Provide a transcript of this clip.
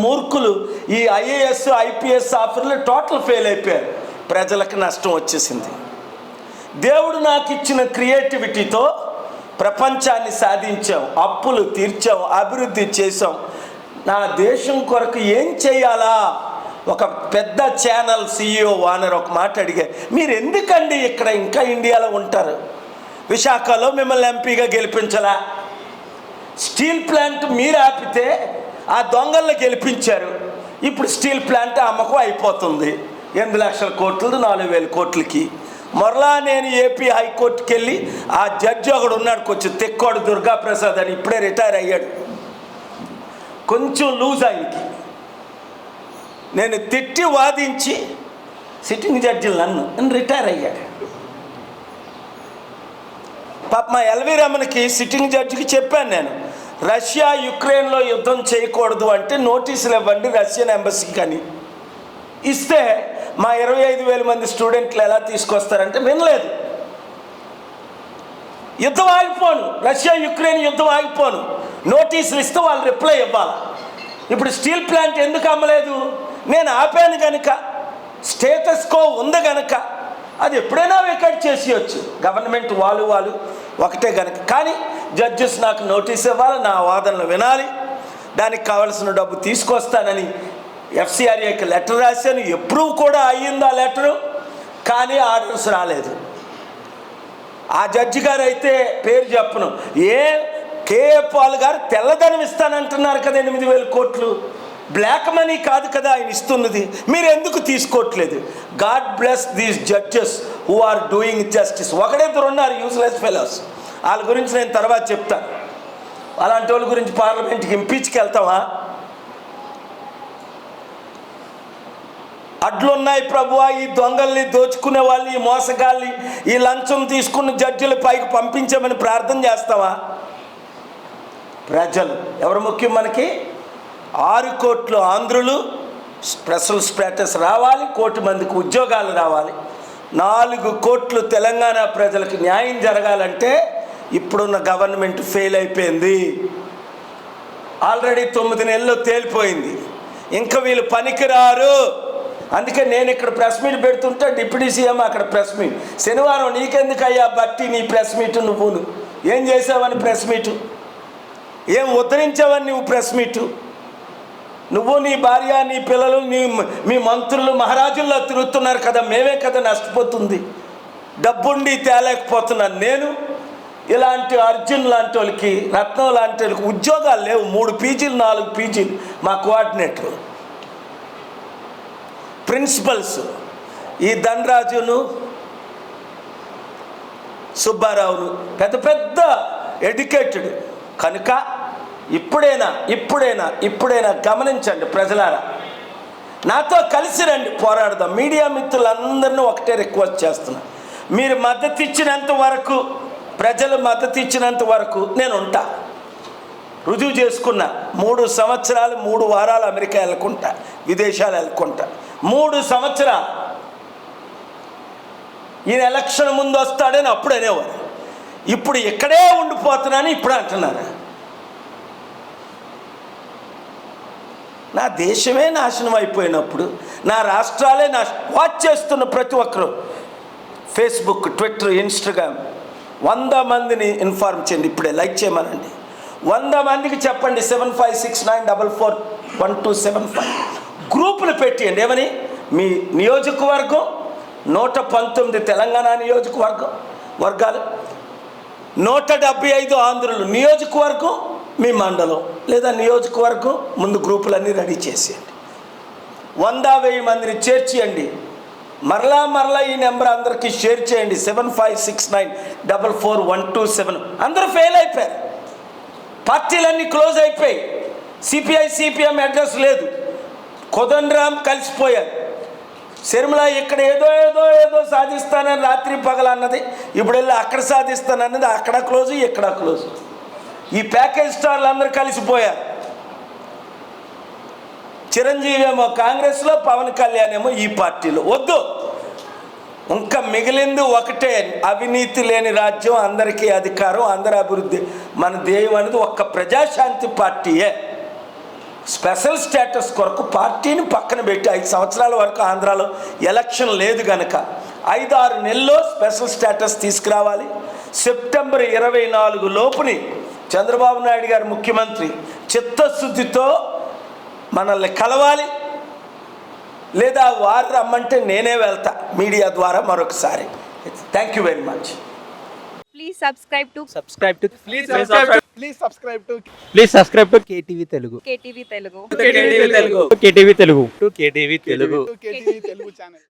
మూర్ఖులు ఈ IAS IPS ఆఫర్లు టోటల్ ఫెయిల్ అయిపోయారు. ప్రజలకు నష్టం వచ్చేసింది. దేవుడు నాకు ఇచ్చిన క్రియేటివిటీతో ప్రపంచాన్ని సాధించాం, అప్పులు తీర్చాం, అభివృద్ధి చేసాం. నా దేశం కొరకు ఏం చేయాలా? ఒక పెద్ద ఛానల్ CEO ఓనర్ ఒక మాట అడిగా, మీరు ఎందుకండి ఇక్కడ ఇంకా ఇండియాలో ఉంటారు? విశాఖలో మిమ్మల్ని ఎంపీగా గెలిపించలా? స్టీల్ ప్లాంట్ మీరు ఆపితే ఆ దొంగలను గెలిపించారు. ఇప్పుడు స్టీల్ ప్లాంట్ అమ్మకం అయిపోతుంది 8 లక్షల కోట్లు 4,000 కోట్లకి. మరలా నేను ఏపీ హైకోర్టుకి వెళ్ళి ఆ జడ్జి ఒకడు ఉన్నాడు, కొంచెం తెక్కోడు, దుర్గాప్రసాద్ అని, ఇప్పుడే రిటైర్ అయ్యాడు. కొంచెం లూజ్ ఆయనకి. నేను తిట్టి వాదించి సిట్టింగ్ జడ్జి నన్ను రిటైర్ అయ్యాడు. పాప మా ఎల్వి రమణకి సిట్టింగ్ జడ్జికి చెప్పాను నేను, రష్యా యుక్రెయిన్లో యుద్ధం చేయకూడదు అంటే నోటీసులు ఇవ్వండి రష్యన్ ఎంబసీకి అని. ఇస్తే మా 25,000 మంది స్టూడెంట్లు ఎలా తీసుకొస్తారంటే వినలేదు. యుద్ధం ఆగిపోను, రష్యా యుక్రెయిన్ యుద్ధం ఆగిపోను, నోటీసులు ఇస్తే వాళ్ళు రిప్లై ఇవ్వాలి. ఇప్పుడు స్టీల్ ప్లాంట్ ఎందుకు అమ్మలేదు? నేను ఆపాను కనుక, స్టేటస్ కో ఉంది కనుక అది ఎప్పుడైనా వెకట్ చేసేయచ్చు. గవర్నమెంట్ వాళ్ళు ఒకటే కనుక. కానీ జడ్జెస్ నాకు నోటీస్ ఇవ్వాలి, నా వాదనలు వినాలి, దానికి కావాల్సిన డబ్బు తీసుకొస్తానని FCRAకి లెటర్ రాశాను. అప్రూవ్ కూడా అయ్యింది ఆ లెటరు, కానీ ఆర్డర్స్ రాలేదు. ఆ జడ్జి గారు అయితే పేరు చెప్పను, KA పాల్ గారు తెల్లదనం ఇస్తానంటున్నారు కదా 8,000 కోట్లు, బ్లాక్ మనీ కాదు కదా ఆయన ఇస్తున్నది, మీరు ఎందుకు తీసుకోవట్లేదు? God bless these judges who are doing justice. ఒకరిద్దరు ఉన్నారు యూజ్లెస్ ఫెలోస్, వాళ్ళ గురించి నేను తర్వాత చెప్తాను. అలాంటి వాళ్ళ గురించి పార్లమెంట్కి ఇంపీచ్కి వెళ్తామా? అడ్లున్నాయి ప్రభువా, ఈ దొంగల్ని, దోచుకునే వాళ్ళని, ఈ మోసగాల్ని, ఈ లంచం తీసుకున్న జడ్జిల పైకి పంపించమని ప్రార్థన చేస్తావా? ప్రజలు ఎవరు ముఖ్యం మనకి? 6 కోట్ల ఆంధ్రులు స్పెషల్ స్టేటస్ రావాలి, 1 కోటి మందికి ఉద్యోగాలు రావాలి, 4 కోట్లు తెలంగాణ ప్రజలకు న్యాయం జరగాలంటే ఇప్పుడున్న గవర్నమెంట్ ఫెయిల్ అయిపోయింది. ఆల్రెడీ 9 నెలల్లో తేలిపోయింది. ఇంకా వీళ్ళు పనికిరారు. అందుకే నేను ఇక్కడ ప్రెస్ మీట్ పెడుతుంటే డిప్యూటీ సీఎం అక్కడ ప్రెస్ మీట్. శనివారం నీకెందుకయ్యా బట్టి నీ ప్రెస్ మీటు? నువ్వును ఏం చేసావని ప్రెస్ మీటు? ఏం ఉద్ధరించావని నువ్వు ప్రెస్ మీటు? నువ్వు, నీ భార్య, నీ పిల్లలు, మీ మంత్రులు మహారాజుల్లో తిరుగుతున్నారు కదా, మేమే కదా నష్టపోతుంది. డబ్బుండి తేలేకపోతున్నాను నేను. ఇలాంటి అర్జున్ లాంటి వాళ్ళకి, రత్నం లాంటి వాళ్ళకి ఉద్యోగాలు లేవు. 3 పీజీలు 4 పీజీలు మా కోఆర్డినేటర్లు, ప్రిన్సిపల్స్. ఈ ధనరాజును, సుబ్బారావును పెద్ద పెద్ద ఎడ్యుకేటెడ్ కనుక ఇప్పుడైనా గమనించండి ప్రజలారా, నాతో కలిసి రండి, పోరాడదాం. మీడియా మిత్రులందరినీ ఒకటే రిక్వెస్ట్ చేస్తున్నా, మీరు మద్దతు ఇచ్చినంత వరకు, ప్రజలు మద్దతు ఇచ్చినంత వరకు నేను ఉంటా. రుజువు చేసుకున్నా. 3 సంవత్సరాలు 3 వారాలు అమెరికా వెళ్ళుకుంటా, విదేశాలు వెళ్ళుకుంటా. 3 సంవత్సరాలు. ఈయన ఎలక్షన్ ముందు వస్తాడని అప్పుడు అనేవారు, ఇప్పుడు ఇక్కడే ఉండిపోతున్నాను ఇప్పుడు అంటున్నారు. నా దేశమే నాశనం అయిపోయినప్పుడు, నా రాష్ట్రాలే వాచ్ చేస్తున్న ప్రతి ఒక్కరు ఫేస్బుక్, ట్విట్టర్, ఇన్స్టాగ్రామ్ 100 మందిని ఇన్ఫార్మ్ చేయండి, ఇప్పుడే లైక్ చేయమనండి. 100 మందికి చెప్పండి 7569441275 గ్రూపులు పెట్టియండి. ఏమని? మీ నియోజకవర్గం 119 తెలంగాణ వర్గాలు, 175 ఆంధ్రులు నియోజకవర్గం, మీ మండలం లేదా నియోజకవర్గం ముందు గ్రూపులన్నీ రెడీ చేసేయండి. 100-1000 మందిని చేర్చేయండి. మరలా ఈ నెంబర్ అందరికీ షేర్ చేయండి. 7569441275. అందరూ ఫెయిల్ అయిపోయారు. పార్టీలన్నీ క్లోజ్ అయిపోయి, CPM అడ్రస్ లేదు. కోదండరామ్ కలిసిపోయారు. శర్మిల ఇక్కడ ఏదో సాధిస్తానని రాత్రి పగల అన్నది, ఇప్పుడు వెళ్ళి అక్కడ సాధిస్తానన్నది అక్కడ క్లోజు, ఇక్కడ క్లోజు. ఈ ప్యాకేజ్ స్టార్లు అందరూ కలిసిపోయారు. చిరంజీవి ఏమో కాంగ్రెస్లో, పవన్ కళ్యాణ్ ఏమో ఈ పార్టీలో. వద్దు, ఇంకా మిగిలింది ఒకటే, అవినీతి లేని రాజ్యం, అందరికీ అధికారం, అందరి అభివృద్ధి మన ధ్యేయం అనేది ఒక్క ప్రజాశాంతి పార్టీయే. స్పెషల్ స్టేటస్ కొరకు పార్టీని పక్కన పెట్టి 5 సంవత్సరాల వరకు ఆంధ్రాలో ఎలక్షన్ లేదు కనుక 5-6 నెలల్లో స్పెషల్ స్టేటస్ తీసుకురావాలి. సెప్టెంబర్ 24 లోపుని చంద్రబాబు నాయుడు గారు ముఖ్యమంత్రి చిత్తశుద్ధితో మనల్ని కలవాలి, లేదా వారు రమ్మంటే నేనే వెళ్తా మీడియా ద్వారా. మరొకసారి thank you very much. Please subscribe to KTV Telugu. KTV Telugu. KTV Telugu. KTV Telugu channel.